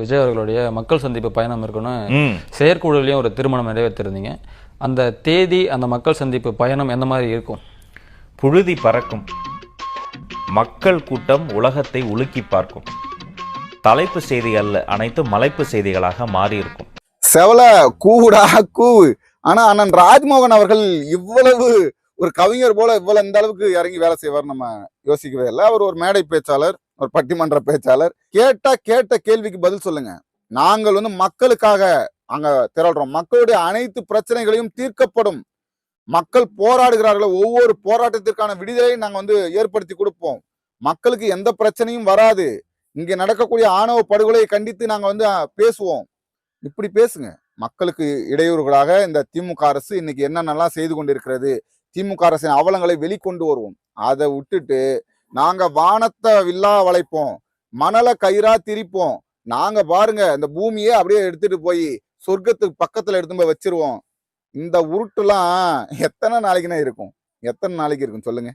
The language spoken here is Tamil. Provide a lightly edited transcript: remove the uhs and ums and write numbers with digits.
விஜய் அவர்களுடைய மக்கள் சந்திப்பு பயணம் இருக்குன்னு செயற்குழுலையும் ஒரு திருமணம் நிறைவேற்றிருந்தீங்க. அந்த தேதி, அந்த மக்கள் சந்திப்பு பயணம் எந்த மாதிரி இருக்கும்? புழுதி பறக்கும், மக்கள் கூட்டம் உலகத்தை உலுக்கி பார்க்கும். தலைப்பு செய்திகள் அனைத்தும் மலைப்பு செய்திகளாக மாறி இருக்கும். செவல கூடா கூவு. ஆனா அண்ணன் ராஜ்மோகன் அவர்கள் இவ்வளவு ஒரு கவிஞர் போல இவ்வளவு இந்த அளவுக்கு இறங்கி வேலை செய்வார் நம்ம யோசிக்கவே இல்லை. அவர் ஒரு மேடை பேச்சாளர், ஒரு பட்டிமன்ற பேச்சாளர். கேட்ட கேள்விக்கு பதில் சொல்லுங்க. நாங்கள் மக்களுக்காக அங்க திரள்றோம். மக்களுடைய அனைத்து பிரச்சனைகளையும் தீர்க்கப்படும். மக்கள் போராடுகிறார்கள், ஒவ்வொரு போராட்டத்திற்கான விடுதலையும் நாங்க ஏற்படுத்தி கொடுப்போம். மக்களுக்கு எந்த பிரச்சனையும் வராது. இங்க நடக்கக்கூடிய ஆணவ படுகொலையை கண்டித்து நாங்க பேசுவோம். இப்படி பேசுங்க. மக்களுக்கு இடையூறுகளாக இந்த திமுக அரசு இன்னைக்கு என்னென்னலாம் செய்து கொண்டிருக்கிறது, திமுக அரசின் அவலங்களை வெளிக்கொண்டு வருவோம். அதை விட்டுட்டு நாங்க வானத்தை வில்லா வளைப்போம், மணலை கயிறா திரிப்போம், நாங்க பாருங்க இந்த பூமியே அப்படியே எடுத்துட்டு போய் சொர்க்கத்துக்கு பக்கத்துல எடுத்து போய் வச்சிருவோம். இந்த உருட்டுலாம் எத்தனை நாளைக்குன்னா இருக்கும்? எத்தனை நாளைக்கு இருக்கும் சொல்லுங்க?